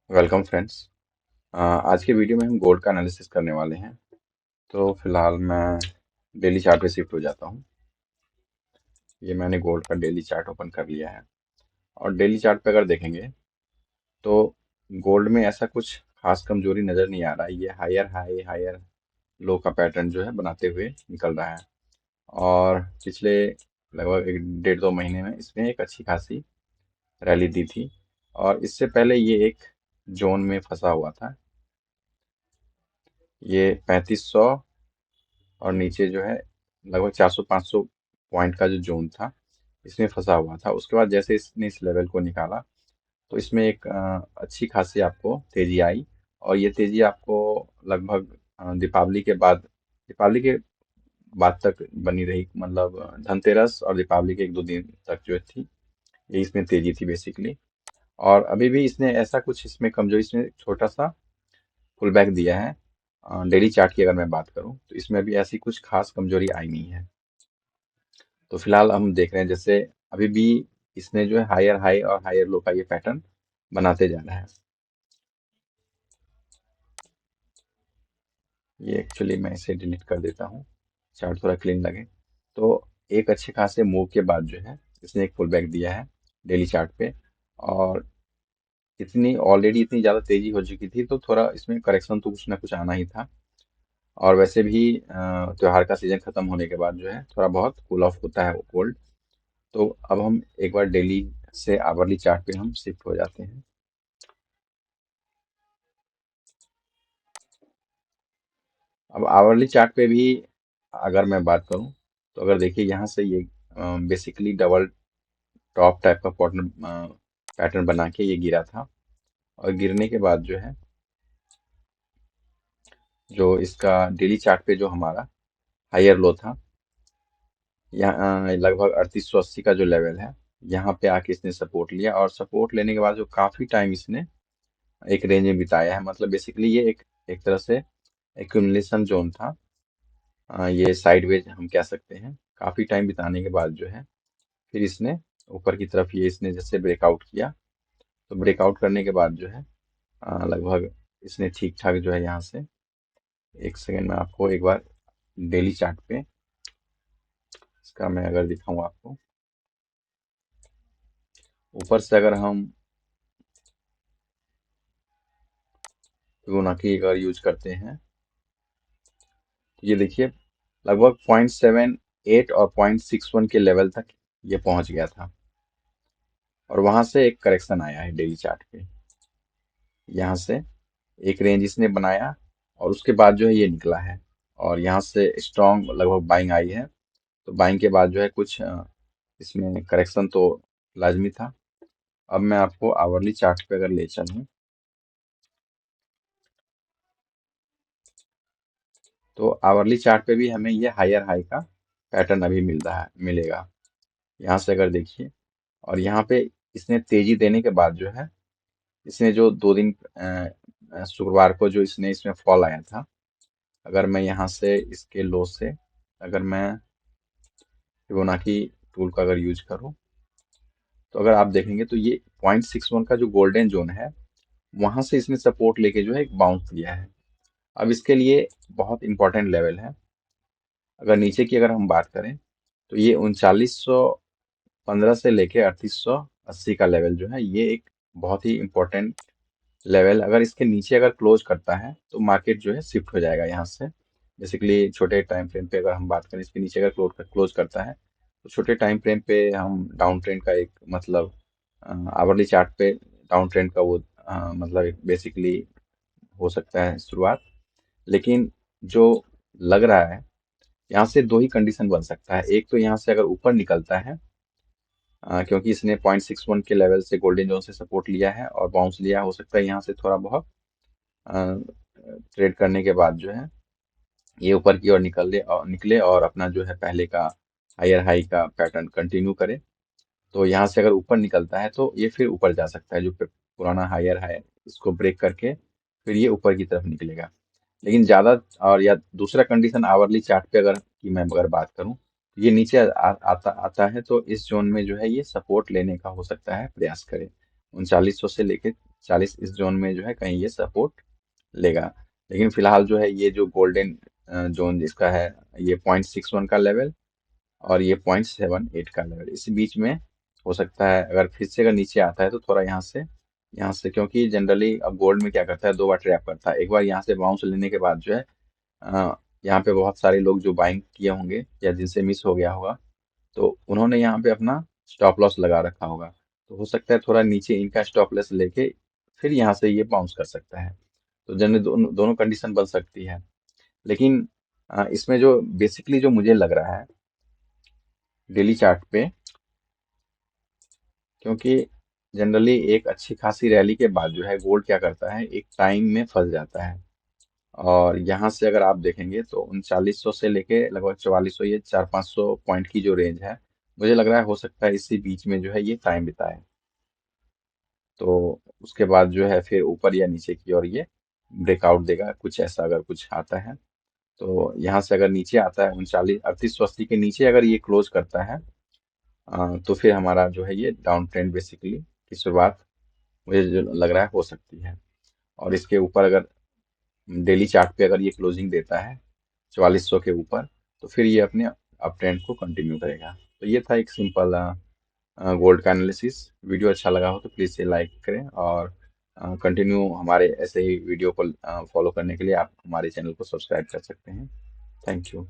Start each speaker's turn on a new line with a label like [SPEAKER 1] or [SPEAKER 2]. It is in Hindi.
[SPEAKER 1] Welcome friends. आज के वीडियो में हम गोल्ड का एनालिसिस करने वाले हैं। तो फिलहाल मैं डेली चार्ट पे शिफ्ट हो जाता हूँ। ये मैंने गोल्ड का डेली चार्ट ओपन कर लिया है और डेली चार्ट पे अगर देखेंगे तो गोल्ड में ऐसा कुछ खास कमजोरी नज़र नहीं आ रहा है। ये हायर हाई हायर लो का पैटर्न जो है बनाते हुए निकल रहा है और पिछले लगभग एक डेढ़ दो महीने में इसने एक अच्छी खासी रैली दी थी और इससे पहले ये एक जोन में फंसा हुआ था। ये 3500 और नीचे जो है लगभग 400-500 पॉइंट का जो जोन था इसमें फंसा हुआ था। उसके बाद जैसे इसने इस लेवल को निकाला तो इसमें एक अच्छी खासी आपको तेजी आई और ये तेजी आपको लगभग दीपावली के बाद तक बनी रही। मतलब धनतेरस और दीपावली के एक दो दिन तक जो थी ये इसमें तेजी थी बेसिकली। और अभी भी इसने ऐसा कुछ इसमें कमजोरी, इसमें छोटा सा पुल बैक दिया है। डेली चार्ट की अगर मैं बात करूं तो इसमें भी ऐसी कुछ खास कमजोरी आई नहीं है। तो फिलहाल हम देख रहे हैं जैसे अभी भी इसने जो है हायर हाई और हायर लो का ये पैटर्न बनाते जा रहा है। ये एक्चुअली मैं इसे डिलीट कर देता हूँ, चार्ट थोड़ा क्लीन लगे। तो एक अच्छे खासे मूव के बाद जो है इसने एक पुल बैक दिया है डेली चार्ट पे और इतनी ऑलरेडी इतनी ज़्यादा तेजी हो चुकी थी तो थोड़ा इसमें करेक्शन तो कुछ ना कुछ आना ही था। और वैसे भी त्योहार का सीजन खत्म होने के बाद जो है थोड़ा बहुत कूल ऑफ होता है वो गोल्ड। तो अब हम एक बार डेली से आवरली चार्ट पे हम शिफ्ट हो जाते हैं। अब आवरली चार्ट पे भी अगर मैं बात करूं तो अगर देखिए यहाँ से ये बेसिकली डबल टॉप टाइप का पैटर्न पैटर्न बना के ये गिरा था और गिरने के बाद जो है जो इसका डेली चार्ट पे जो हमारा हायर लो था यहाँ लगभग 3880 का जो लेवल है, यहाँ पे आके इसने सपोर्ट लिया और सपोर्ट लेने के बाद जो काफी टाइम इसने एक रेंज में बिताया है। मतलब बेसिकली ये एक एक तरह से एक्यूमुलेशन जोन था। ये साइडवेज हम कह सकते हैं। काफी टाइम बिताने के बाद जो है फिर इसने ऊपर की तरफ ये इसने जैसे ब्रेकआउट किया तो ब्रेकआउट करने के बाद जो है लगभग इसने ठीक ठाक जो है यहाँ से एक सेकेंड में आपको एक बार डेली चार्ट पे इसका मैं अगर दिखाऊं आपको, ऊपर से अगर हम फिबोनाची अगर यूज करते हैं तो ये देखिए लगभग 0.78 और 0.61 के लेवल तक ये पहुंच गया था और वहां से एक करेक्शन आया है डेली चार्ट पे। यहाँ से एक रेंज इसने बनाया और उसके बाद जो है ये निकला है और यहाँ से स्ट्रॉन्ग लगभग बाइंग आई है। तो बाइंग के बाद जो है कुछ इसमें करेक्शन तो लाजमी था। अब मैं आपको आवरली चार्ट पे अगर ले चलूं तो आवरली चार्ट पे भी हमें ये हायर हाई का पैटर्न अभी मिल रहा है, मिलेगा। यहाँ से अगर देखिए और यहाँ पे इसने तेजी देने के बाद जो है इसने जो दो दिन शुक्रवार को जो इसने इसमें फॉल आया था, अगर मैं यहाँ से इसके लो से अगर मैं फिबोनाची टूल का अगर यूज करूँ तो अगर आप देखेंगे तो ये 0.61 का जो गोल्डन जोन है वहां से इसने सपोर्ट लेके जो है एक बाउंस दिया है। अब इसके लिए बहुत इंपॉर्टेंट लेवल है। अगर नीचे की अगर हम बात करें तो ये 3915 से लेके 3880 का लेवल जो है ये एक बहुत ही इंपॉर्टेंट लेवल। अगर इसके नीचे अगर क्लोज करता है तो मार्केट जो है शिफ्ट हो जाएगा यहाँ से। बेसिकली छोटे टाइम फ्रेम पे अगर हम बात करें इसके नीचे अगर क्लोज करता है तो छोटे टाइम फ्रेम पे हम डाउन ट्रेंड का एक मतलब आवरली चार्ट पे डाउन ट्रेंड का वो मतलब बेसिकली हो सकता है शुरुआत। लेकिन जो लग रहा है यहाँ से दो ही कंडीशन बन सकता है। एक तो यहाँ से अगर ऊपर निकलता है क्योंकि इसने 0.61 के लेवल से गोल्डन जोन से सपोर्ट लिया है और बाउंस लिया, हो सकता है यहाँ से थोड़ा बहुत ट्रेड करने के बाद जो है ये ऊपर की ओर निकले और अपना जो है पहले का हायर हाई का पैटर्न कंटिन्यू करे। तो यहाँ से अगर ऊपर निकलता है तो ये फिर ऊपर जा सकता है, जो पुराना हायर है इसको ब्रेक करके फिर ये ऊपर की तरफ निकलेगा। लेकिन ज्यादा और या दूसरा कंडीशन आवरली चार्ट पे अगर की मैं अगर बात करूं तो ये नीचे आता आता है तो इस जोन में जो है ये सपोर्ट लेने का हो सकता है प्रयास करे 3900 से लेके 40 इस जोन में जो है कहीं ये सपोर्ट लेगा। लेकिन फिलहाल जो है ये जो गोल्डन जोन जिसका है, ये 0.61 का लेवल और ये 0.78 का लेवल, इस बीच में हो सकता है। अगर फिर से अगर नीचे आता है तो थोड़ा यहाँ से, क्योंकि जनरली अब गोल्ड में क्या करता है, 2 बार ट्रैप करता है। एक बार यहाँ से बाउंस लेने के बाद जो है यहाँ पे बहुत सारे लोग जो बाइंग किए होंगे या जिनसे मिस हो गया होगा, तो उन्होंने यहाँ पे अपना स्टॉप लॉस लगा रखा होगा। तो हो सकता है थोड़ा नीचे इनका स्टॉप लॉस लेके फिर यहाँ से ये बाउंस कर सकता है। तो जनरली दोनों कंडीशन बन सकती है। लेकिन इसमें जो बेसिकली जो मुझे लग रहा है डेली चार्ट पे, क्योंकि जनरली एक अच्छी खासी रैली के बाद जो है गोल्ड क्या करता है, एक टाइम में फंस जाता है। और यहाँ से अगर आप देखेंगे तो 3900 से लेके लगभग 4400, ये 400-500 पॉइंट की जो रेंज है, मुझे लग रहा है हो सकता है इसी बीच में जो है ये टाइम बिताए। तो उसके बाद जो है फिर ऊपर या नीचे की ओर ये ब्रेकआउट देगा, कुछ ऐसा अगर कुछ आता है। तो यहाँ से अगर नीचे आता है 39 3880 के नीचे अगर ये क्लोज करता है, तो फिर हमारा जो है ये डाउन ट्रेंड बेसिकली की शुरुआत मुझे जो लग रहा है हो सकती है। और इसके ऊपर अगर डेली चार्ट पे अगर ये क्लोजिंग देता है 4400 के ऊपर, तो फिर ये अपने अप ट्रेंड को कंटिन्यू करेगा। तो ये था एक सिंपल गोल्ड का एनालिसिस। वीडियो अच्छा लगा हो तो प्लीज़ से लाइक करें, और कंटिन्यू हमारे ऐसे ही वीडियो को फॉलो करने के लिए आप हमारे चैनल को सब्सक्राइब कर सकते हैं। Thank you.